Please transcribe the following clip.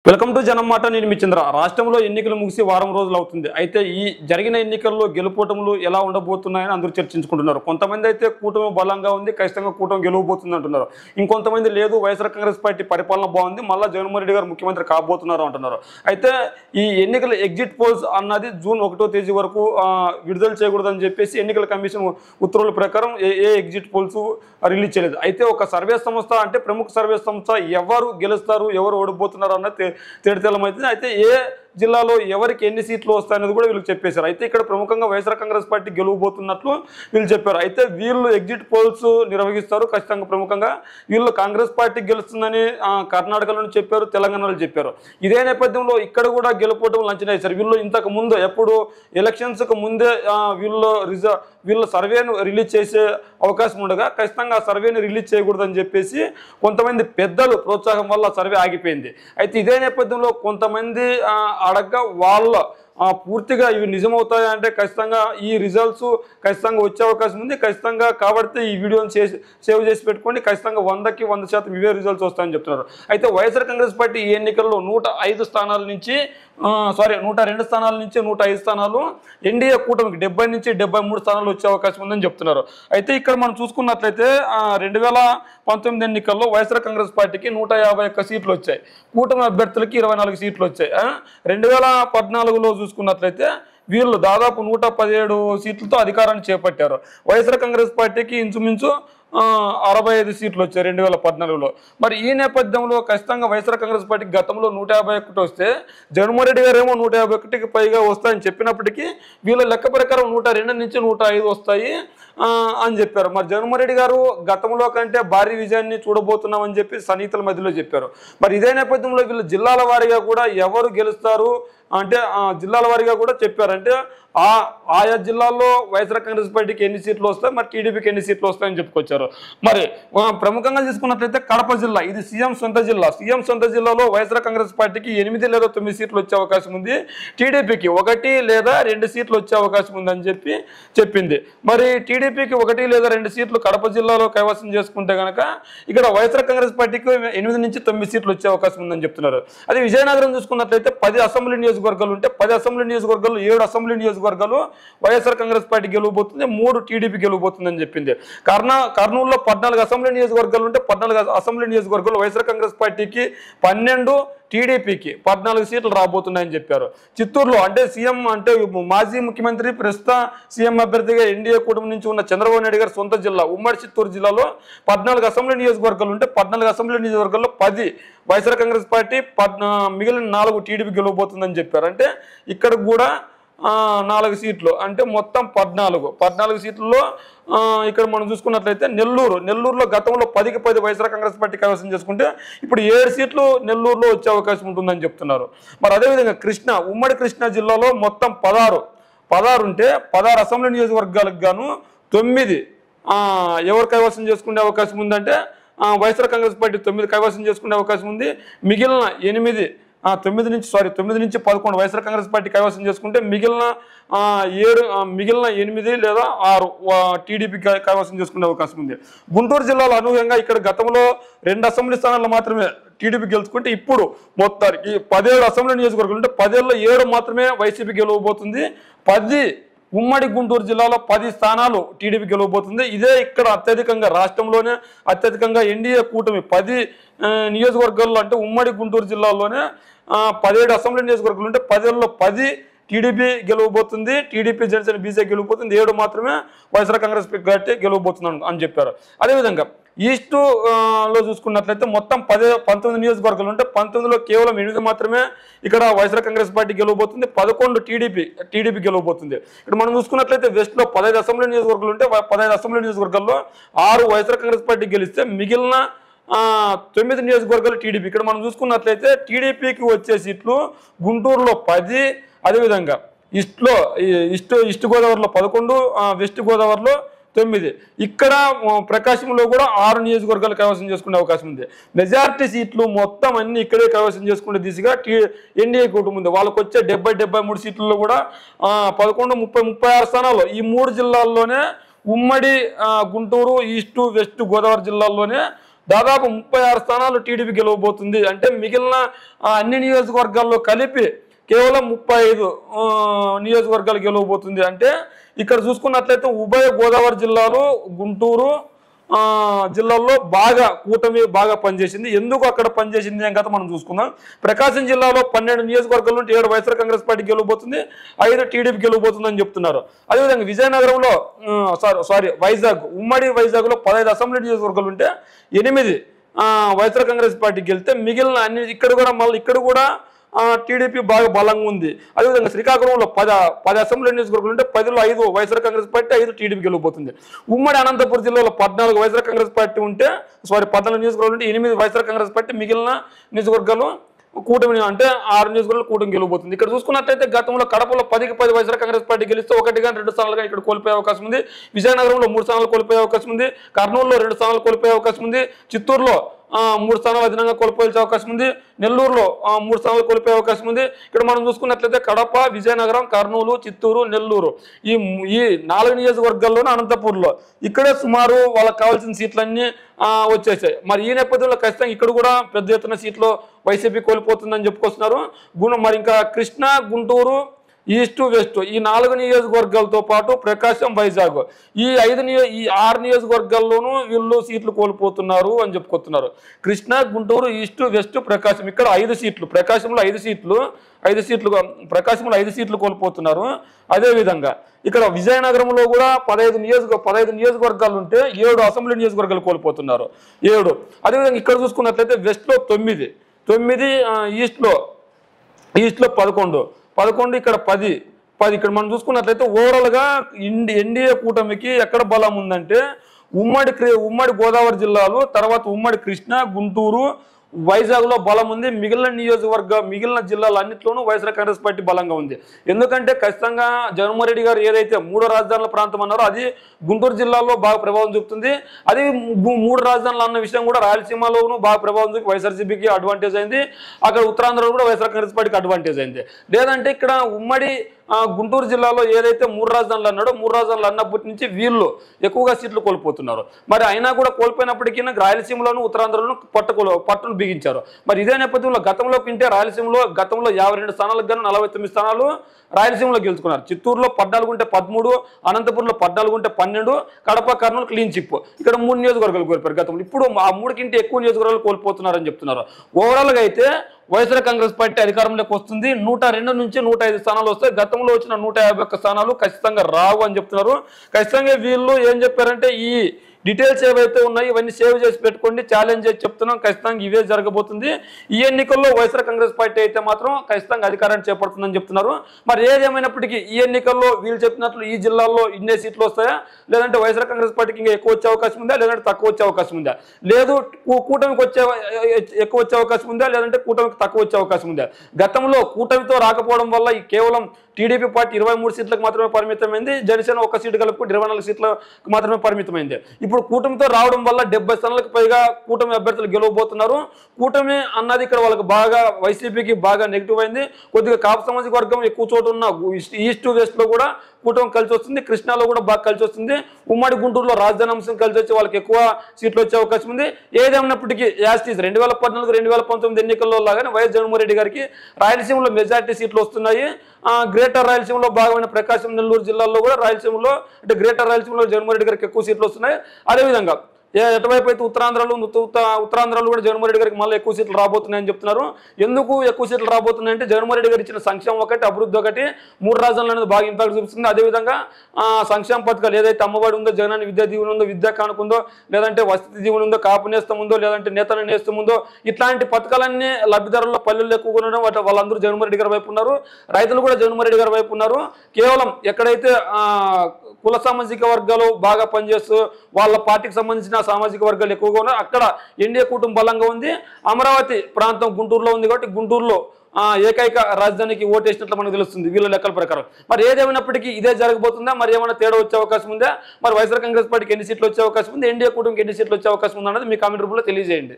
Welcome to జనం మాట. నేను మీ చంద్ర. రాష్ట్రంలో ఎన్నికలు ముగిసి వారం రోజులు అవుతుంది. అయితే ఈ జరిగిన ఎన్నికల్లో గెలుపోటములు ఎలా ఉండబోతున్నాయని అందరూ చర్చించుకుంటున్నారు. కొంతమంది అయితే కూటమి బలంగా ఉంది, ఖచ్చితంగా కూటమి గెలవబోతుంది అంటున్నారు. ఇంకొంతమంది లేదు, వైఎస్ఆర్ కాంగ్రెస్ పార్టీ పరిపాలన బాగుంది, మళ్ళీ జగన్మోహన్ రెడ్డి గారు ముఖ్యమంత్రి కాబోతున్నారు అంటున్నారు. అయితే ఈ ఎన్నికల ఎగ్జిట్ పోల్స్ అన్నది జూన్ 1వ తేదీ వరకు విడుదల చేయకూడదని చెప్పేసి ఎన్నికల కమిషన్ ఉత్తర్వుల ప్రకారం ఏ ఎగ్జిట్ పోల్స్ రిలీజ్ చేయలేదు. అయితే ఒక సర్వే సంస్థ, అంటే ప్రముఖ సర్వే సంస్థ ఎవరు గెలుస్తారు, ఎవరు ఓడిపోతున్నారు అన్నది తేటతెల్లమైంది. అయితే ఏ జిల్లాలో ఎవరికి ఎన్ని సీట్లు వస్తాయనేది కూడా వీళ్ళకి చెప్పేశారు. అయితే ఇక్కడ ప్రముఖంగా వైఎస్ఆర్ కాంగ్రెస్ పార్టీ గెలవబోతున్నట్లు వీళ్ళు చెప్పారు. అయితే వీళ్ళు ఎగ్జిట్ పోల్స్ నిర్వహిస్తారు ఖచ్చితంగా. ప్రముఖంగా వీళ్ళు కాంగ్రెస్ పార్టీ గెలుస్తుందని కర్ణాటకలో చెప్పారు, తెలంగాణలో చెప్పారు. ఇదే నేపథ్యంలో ఇక్కడ కూడా గెలుపోవటం అంచనా వేశారు. వీళ్ళు ఇంతకు ముందు ఎప్పుడు ఎలక్షన్స్కు ముందే వీళ్ళ సర్వేను రిలీజ్ చేసే అవకాశం ఉండగా ఖచ్చితంగా ఆ సర్వేని రిలీజ్ చేయకూడదని చెప్పేసి కొంతమంది పెద్దలు ప్రోత్సాహం వల్ల సర్వే ఆగిపోయింది. అయితే ఇదే నేపథ్యంలో కొంతమంది అడగ్గా వాళ్ళ పూర్తిగా ఇవి నిజమవుతాయంటే ఖచ్చితంగా ఈ రిజల్ట్స్ ఖచ్చితంగా వచ్చే అవకాశం ఉంది. ఖచ్చితంగా కాబట్టి ఈ వీడియోని సేవ్ చేసి పెట్టుకోండి. ఖచ్చితంగా 100కి 100% ఇవే రిజల్ట్స్ వస్తాయని చెప్తున్నారు. అయితే వైఎస్ఆర్ కాంగ్రెస్ పార్టీ ఈ ఎన్నికల్లో 102 స్థానాల నుంచి 105 స్థానాలు, ఎన్డీఏ కూటమికి 70 నుంచి 73 స్థానాలు వచ్చే అవకాశం ఉందని చెప్తున్నారు. అయితే ఇక్కడ మనం చూసుకున్నట్లయితే 2019 ఎన్నికల్లో వైఎస్ఆర్ కాంగ్రెస్ పార్టీకి 151 సీట్లు వచ్చాయి, కూటమి అభ్యర్థులకి 24 సీట్లు వచ్చాయి. 2014లో చూసుకున్నట్లయితే వీళ్ళు దాదాపు 117 సీట్లతో అధికారాన్ని చేపట్టారు. వైఎస్ఆర్ కాంగ్రెస్ పార్టీకి ఇంచుమించు 65 సీట్లు వచ్చాయి 2014లో. మరి ఈ నేపథ్యంలో ఖచ్చితంగా వైఎస్ఆర్ కాంగ్రెస్ పార్టీకి గతంలో 151 వస్తే జగన్మోహన్ రెడ్డి గారు ఏమో 151కి పైగా వస్తాయని చెప్పినప్పటికీ వీళ్ళ లెక్క ప్రకారం 102 నుంచి 105 వస్తాయి అని చెప్పారు. మరి జగన్మోహన్ రెడ్డి గారు గతంలో కంటే భారీ విజయాన్ని చూడబోతున్నామని చెప్పి సన్నిహితుల మధ్యలో చెప్పారు. మరి ఇదే నేపథ్యంలో వీళ్ళు జిల్లాల వారీగా కూడా ఎవరు గెలుస్తారు అంటే జిల్లాల వారీగా కూడా చెప్పారు. అంటే ఆయా జిల్లాల్లో వైఎస్ఆర్ కాంగ్రెస్ పార్టీకి ఎన్ని సీట్లు వస్తాయి, మరి టీడీపీకి ఎన్ని సీట్లు వస్తాయని చెప్పుకొచ్చారు. మరి ప్రముఖంగా తీసుకున్నట్లయితే కడప జిల్లా, ఇది సీఎం సొంత జిల్లా. సీఎం సొంత జిల్లాలో వైఎస్ఆర్ కాంగ్రెస్ పార్టీకి 8 లేదా 9 సీట్లు వచ్చే అవకాశం ఉంది, టీడీపీకి 1 లేదా 2 సీట్లు వచ్చే అవకాశం ఉందని చెప్పింది. మరి టీడీపీకి 1 లేదా 2 సీట్లు కడప జిల్లాలో కైవసం చేసుకుంటే కనుక ఇక్కడ వైఎస్ఆర్ కాంగ్రెస్ పార్టీకి 8 నుంచి 9 సీట్లు వచ్చే అవకాశం ఉందని చెప్తున్నారు. అదే విజయనగరం చూసుకున్నట్లయితే 10 అసెంబ్లీ నియోజకవర్గాలు ఉంటే 10 అసెంబ్లీ నియోజకవర్గాలు 7 అసెంబ్లీ నియోజకవర్గాలు వైఎస్ఆర్ కాంగ్రెస్ పార్టీ గెలవబోతుంది, 3 టీడీపీ గెలవబోతుందని చెప్పింది. కర్నూలులో 14 అసెంబ్లీ నియోజకవర్గాలు ఉంటే 14 అసెంబ్లీ నియోజకవర్గాలు వైఎస్ఆర్ కాంగ్రెస్ పార్టీకి 12, టీడీపీకి 14 సీట్లు రాబోతున్నాయని చెప్పారు. చిత్తూరులో అంటే సీఎం అంటే మాజీ ముఖ్యమంత్రి ప్రస్తుత సీఎం అభ్యర్థిగా ఎన్డీఏ కూటమి నుంచి ఉన్న చంద్రబాబు నాయుడు గారి సొంత జిల్లా ఉమ్మడి చిత్తూరు జిల్లాలో 14 అసెంబ్లీ నియోజకవర్గాలు ఉంటే 14 అసెంబ్లీ నియోజకవర్గాల్లో 10 వైఎస్ఆర్ కాంగ్రెస్ పార్టీ, మిగిలిన 4 టీడీపీ గెలవబోతుందని చెప్పారు. అంటే ఇక్కడ కూడా 4 సీట్లు అంటే మొత్తం 14 సీట్లలో ఇక్కడ మనం చూసుకున్నట్లయితే నెల్లూరులో గతంలో 10కి 10 వైఎస్ఆర్ కాంగ్రెస్ పార్టీ కైవసం చేసుకుంటే ఇప్పుడు 7 సీట్లు నెల్లూరులో వచ్చే అవకాశం ఉంటుందని చెప్తున్నారు. మరి అదేవిధంగా ఉమ్మడి కృష్ణా జిల్లాలో మొత్తం 16 ఉంటే 16 అసెంబ్లీ నియోజకవర్గాలకు గాను 9 ఎవరు కైవసం చేసుకునే అవకాశం ఉందంటే వైఎస్ఆర్ కాంగ్రెస్ పార్టీ 9 కైవసం చేసుకునే అవకాశం ఉంది. మిగిలిన 9 నుంచి 11 వైఎస్ఆర్ కాంగ్రెస్ పార్టీ కైవసం చేసుకుంటే మిగిలిన 8 లేదా 6 టీడీపీ కైవసం చేసుకునే అవకాశం ఉంది. గుంటూరు జిల్లాలో అనూహ్యంగా ఇక్కడ గతంలో 2 అసెంబ్లీ స్థానాల్లో మాత్రమే టీడీపీ గెలుచుకుంటే ఇప్పుడు మొత్తానికి 17 అసెంబ్లీ నియోజకవర్గాలు ఉంటే 10లో 7 మాత్రమే వైసీపీ గెలవబోతుంది. 10 ఉమ్మడి గుంటూరు జిల్లాలో 10 స్థానాలు టీడీపీ గెలవబోతుంది. ఇదే ఇక్కడ రాష్ట్రంలోనే అత్యధికంగా ఎన్డీఏ కూటమి 10 నియోజకవర్గాల్లో అంటే ఉమ్మడి గుంటూరు జిల్లాలోనే 17 అసెంబ్లీ నియోజకవర్గాలు ఉంటే 10లో 10 టీడీపీ గెలవబోతుంది, టీడీపీ జనసేన బీజేపీ గెలవబోతుంది, 7 మాత్రమే వైఎస్ఆర్ కాంగ్రెస్ పార్టీ గెలవబోతుంది అని చెప్పారు. అదేవిధంగా ఈస్టులో చూసుకున్నట్లయితే మొత్తం 19 నియోజకవర్గాలు ఉంటే 19లో కేవలం 8 మాత్రమే ఇక్కడ వైఎస్ఆర్ కాంగ్రెస్ పార్టీ గెలవబోతుంది, 11 టీడీపీ గెలవబోతుంది. ఇక్కడ మనం చూసుకున్నట్లయితే వెస్ట్లో 15 అసెంబ్లీ నియోజకవర్గాలు ఉంటే 15 అసెంబ్లీ నియోజకవర్గాల్లో 6 వైఎస్ఆర్ కాంగ్రెస్ పార్టీ గెలిస్తే మిగిలిన 9 నియోజకవర్గాలు టీడీపీ. ఇక్కడ మనం చూసుకున్నట్లయితే టీడీపీకి వచ్చే సీట్లు గుంటూరులో 10, అదేవిధంగా ఈస్ట్ గోదావరిలో 11, వెస్ట్ గోదావరిలో 9, ఇక్కడ ప్రకాశంలో కూడా 6 నియోజకవర్గాలు కైవసం చేసుకునే అవకాశం ఉంది. మెజారిటీ సీట్లు మొత్తం అన్ని ఇక్కడే కైవసం చేసుకునే దిశగా ఎన్డీఏ కూటమి ఉంది. వాళ్ళకి వచ్చే 70-73 సీట్లలో కూడా 11, 30, 36 స్థానాలు ఈ 3 జిల్లాల్లోనే ఉమ్మడి గుంటూరు, ఈస్ట్, వెస్ట్ గోదావరి జిల్లాల్లోనే దాదాపు 36 స్థానాలు టీడీపీ గెలవబోతుంది. అంటే మిగిలిన అన్ని నియోజకవర్గాల్లో కలిపి కేవలం 35 నియోజకవర్గాలు గెలవబోతుంది. అంటే ఇక్కడ చూసుకున్నట్లయితే ఉభయ గోదావరి జిల్లాలో, గుంటూరు జిల్లాల్లో కూటమి బాగా పనిచేసింది. ఎందుకు అక్కడ పనిచేసింది అని కదా మనం చూసుకుందాం. ప్రకాశం జిల్లాలో 12 నియోజకవర్గాల నుండి 7 వైఎస్ఆర్ కాంగ్రెస్ పార్టీ గెలవబోతుంది, 5 టీడీపీ గెలవబోతుంది అని చెప్తున్నారు. అదేవిధంగా విజయనగరంలో వైజాగ్, ఉమ్మడి వైజాగ్లో 15 అసెంబ్లీ నియోజకవర్గాలు ఉంటే 8 వైఎస్ఆర్ కాంగ్రెస్ పార్టీకి గెలిస్తే మిగిలిన అన్ని ఇక్కడ కూడా టీడీపీ బాగా బలంగా ఉంది. అదేవిధంగా శ్రీకాకుళంలో 10 అసెంబ్లీ నియోజకవర్గాలు ఉంటే 10లో 5 వైఎస్ఆర్ కాంగ్రెస్ పార్టీ, 5 టీడీపీ గెలవబోతుంది. ఉమ్మడి అనంతపురం జిల్లాలో 14 వైఎస్ఆర్ కాంగ్రెస్ పార్టీ ఉంటే 14 నియోజకవర్గాలు ఉంటే 8 వైఎస్ఆర్ కాంగ్రెస్ పార్టీ, మిగిలిన నియోజకవర్గాలు కూటమి అంటే 6 నియోజకవర్గాలు కూటమి గెలవబోతుంది. ఇక్కడ చూసుకున్నట్లయితే గతంలో కడపలో 10కి 10 వైఎస్ఆర్ కాంగ్రెస్ పార్టీ గెలిస్తే 1 కానీ 2 స్థానాలుగా ఇక్కడ కోల్పోయే అవకాశం ఉంది. విజయనగరంలో 3 స్థానాలు కోల్పోయే అవకాశం ఉంది. కర్నూలులో 2 స్థానాలు కోల్పోయే అవకాశం ఉంది. చిత్తూరులో 3 స్థానాలు అదనంగా కోల్పోయే అవకాశం ఉంది. నెల్లూరులో 3 స్థానాలు కోల్పోయే అవకాశం ఉంది. ఇక్కడ మనం చూసుకున్నట్లయితే కడప, విజయనగరం, కర్నూలు, చిత్తూరు, నెల్లూరు ఈ 4 నియోజకవర్గాల్లోనూ అనంతపూర్లో ఇక్కడే సుమారు వాళ్ళకి కావాల్సిన సీట్లన్నీ వచ్చేసాయి. మరి ఈ నేపథ్యంలో ఖచ్చితంగా ఇక్కడ కూడా పెద్ద ఎత్తున సీట్లు వైసీపీ కోల్పోతుందని చెప్పుకొస్తున్నారు. మరి ఇంకా కృష్ణా, గుంటూరు, ఈస్ట్, వెస్ట్ ఈ 4 నియోజకవర్గాలతో పాటు ప్రకాశం, వైజాగ్ ఈ 6 నియోజకవర్గాల్లోనూ వీళ్ళు సీట్లు కోల్పోతున్నారు అని చెప్పుకొస్తున్నారు. కృష్ణా, గుంటూరు, ఈస్ట్, వెస్ట్, ప్రకాశం ఇక్కడ 5 సీట్లు, ప్రకాశంలో 5 సీట్లు కోల్పోతున్నారు. అదేవిధంగా ఇక్కడ విజయనగరంలో కూడా 15 నియోజకవర్గాలు ఉంటే 7 అసెంబ్లీ నియోజకవర్గాలు కోల్పోతున్నారు. 7. అదేవిధంగా ఇక్కడ చూసుకున్నట్లయితే వెస్ట్లో 9, ఈస్ట్లో 11, ఇక్కడ 10. ఇక్కడ మనం చూసుకున్నట్లయితే ఓవరాల్గా ఎన్డీఏ కూటమికి ఎక్కడ బలం ఉందంటే ఉమ్మడి గోదావరి జిల్లాలు, తర్వాత ఉమ్మడి కృష్ణా, గుంటూరు, వైజాగ్లో బలం ఉంది. మిగిలిన జిల్లాలన్నింటిలోనూ వైఎస్ఆర్ కాంగ్రెస్ పార్టీ బలంగా ఉంది. ఎందుకంటే ఖచ్చితంగా జగన్మోహన్ రెడ్డి గారు ఏదైతే 3 రాజధానుల ప్రాంతం అన్నారో అది గుంటూరు జిల్లాలో బాగా ప్రభావం చూపుతుంది. అది 3 రాజధానులు అన్న విషయం కూడా రాయలసీమలోనూ బాగా ప్రభావం చూపి వైఎస్ఆర్సీపీకి అడ్వాంటేజ్ అయింది. అక్కడ ఉత్తరాంధ్రలో కూడా వైఎస్ఆర్ కాంగ్రెస్ పార్టీకి అడ్వాంటేజ్ అయింది. లేదంటే ఇక్కడ ఉమ్మడి గుంటూరు జిల్లాలో ఏదైతే 3 రాజధానులు అన్నాడో 3 రాజధానులు అన్నప్పటి నుంచి వీళ్ళు ఎక్కువగా సీట్లు కోల్పోతున్నారు. మరి అయినా కూడా కోల్పోయినప్పటికీ రాయలసీమలోను, ఉత్తరాంధ్రలోను పట్టును బిగించారు. మరి ఇదే నేపథ్యంలో గతంలో వింటే రాయలసీమలో 52 స్థానాలకు గాను 49 స్థానాలు రాయలసీమలో గెలుచుకున్నారు. చిత్తూరులో 14 ఉంటే 13, అనంతపురంలో 14 ఉంటే 12, కడప, కర్నూలు క్లీన్ చిప్ ఇక్కడ 3 నియోజకవర్గాలు కోల్పోయారు గతంలో. ఇప్పుడు ఆ 3 కంటే ఎక్కువ నియోజకవర్గాలు కోల్పోతున్నారని చెప్తున్నారు. ఓవరాల్గా అయితే వైఎస్ఆర్ కాంగ్రెస్ పార్టీ అధికారంలోకి వస్తుంది. 102 నుంచి 105 స్థానాలు వస్తాయి. గతంలో వచ్చిన 151 స్థానాలు ఖచ్చితంగా రావు అని చెప్తున్నారు. ఖచ్చితంగా వీళ్ళు ఏం చెప్పారంటే ఈ డీటెయిల్స్ ఏవైతే ఉన్నాయో ఇవన్నీ సేవ్ చేసి పెట్టుకోండి, ఛాలెంజ్ చేసి చెప్తున్నాం. ఖచ్చితంగా ఇవే జరగబోతుంది. ఈ ఎన్నికల్లో వైఎస్ఆర్ కాంగ్రెస్ పార్టీ అయితే మాత్రం ఖచ్చితంగా అధికారాన్ని చేపడుతుందని చెప్తున్నారు. మరి ఏదేమైనప్పటికీ ఈ ఎన్నికల్లో వీళ్ళు చెప్పినట్లు ఈ జిల్లాల్లో ఇన్నే సీట్లు వస్తాయా, లేదంటే వైఎస్ఆర్ కాంగ్రెస్ పార్టీకి ఇంకా ఎక్కువ వచ్చే అవకాశం ఉందా, లేదంటే తక్కువ వచ్చే అవకాశం ఉందా, లేదు కూటమికి ఎక్కువ వచ్చే అవకాశం ఉందా, లేదంటే కూటమికి తక్కువ వచ్చే అవకాశం ఉందా? గతంలో కూటమితో రాకపోవడం వల్ల కేవలం టీడీపీ పార్టీ 23 సీట్లకు మాత్రమే పరిమితమైంది. జనసేన 1 సీటు కలుపుకు 24 సీట్లకు మాత్రమే పరిమితమైంది. ఇప్పుడు కూటమితో రావడం వల్ల 70 స్థానాలకు పైగా కూటమి అభ్యర్థులు గెలవబోతున్నారు. కూటమి అన్నది ఇక్కడ వాళ్ళకి బాగా వైసీపీకి బాగా నెగిటివ్ అయింది. కొద్దిగా కాపు సామాజిక వర్గం ఎక్కువ చోటు ఉన్న ఈస్ట్, వెస్ట్లో కూడా కూటమి కలిసి వస్తుంది. కృష్ణాలో కూడా బాగా కలిసి వస్తుంది. ఉమ్మడి గుంటూరులో రాజధాని అంశం కలిసి వచ్చి వాళ్ళకి ఎక్కువ సీట్లు వచ్చే అవకాశం ఉంది. ఏదేమైనప్పటికీ యాస్టీస్ 2014, 2019 ఎన్నికల్లో లాగానే వైఎస్ జగన్మోహన్ రెడ్డి గారికి రాయలసీమలో మెజార్టీ సీట్లు వస్తున్నాయి. గ్రేటర్ రాయలసీమలో భాగమైన ప్రకాశం, నెల్లూరు జిల్లాల్లో కూడా రాయలసీమలో అంటే గ్రేటర్ రాయలసీమలో జగన్మోహన్ రెడ్డి గారికి ఎక్కువ సీట్లు వస్తున్నాయి. అదేవిధంగా ఎటువైపు అయితే ఉత్తరాంధ్రలో కూడా జగన్మోహన్ రెడ్డి గారికి మళ్ళీ ఎక్కువ సీట్లు రాబోతున్నాయని చెప్తున్నారు. ఎందుకు ఎక్కువ సీట్లు రాబోతున్నాయంటే జగన్మోహన్ రెడ్డి గారు ఇచ్చిన సంక్షేమం ఒకటి, అభివృద్ధి ఒకటి 3 రాజధానులు అనేది బాగా ఇంపాక్ట్ చూపిస్తుంది. అదేవిధంగా సంక్షేమ పథకాలు ఏదైతే అమ్మఒడి ఉందో, జగనన్న విద్యా దీవెన ఉందో, విద్యా కానుక ఉందో, లేదంటే వసతి దీవెన ఉందో, కాపు నేస్తం ఉందో, లేదంటే నేతన నేస్తం ఉందో, ఇట్లాంటి పథకాలన్నీ లబ్ధిదారుల్లో పల్లెల్లో ఎక్కువగా ఉండడం వాళ్ళందరూ జగన్మోహన్ రెడ్డి గారి వైపు ఉన్నారు. రైతులు కూడా జగన్మోహన్ రెడ్డి గారి వైపు ఉన్నారు. కేవలం ఎక్కడైతే కుల సామాజిక వర్గాలు బాగా పనిచేస్తూ వాళ్ళ పార్టీకి సంబంధించిన సామాజిక వర్గాలు ఎక్కువగా ఉన్నాయి. అక్కడ ఎన్డీఏ కూటమి బలంగా ఉంది. అమరావతి ప్రాంతం గుంటూరులో ఉంది కాబట్టి గుంటూరులో ఏకైక రాజధానికి ఓటేసినట్లు మనకు తెలుస్తుంది వీళ్ళ లెక్కల ప్రకారం. మరి ఏదేమైనప్పటికీ ఇదే జరగబోతుందా, మరి ఏమైనా తేడా వచ్చే అవకాశం ఉందా, మరి వైఎస్ఆర్ కాంగ్రెస్ పార్టీకి ఎన్ని సీట్లు వచ్చే అవకాశం ఉంది, ఎన్డీఏ కూటమికి ఎన్ని సీట్లు వచ్చే అవకాశం ఉందన్నది మీ కామెంట్ రూపంలో తెలియజేయండి.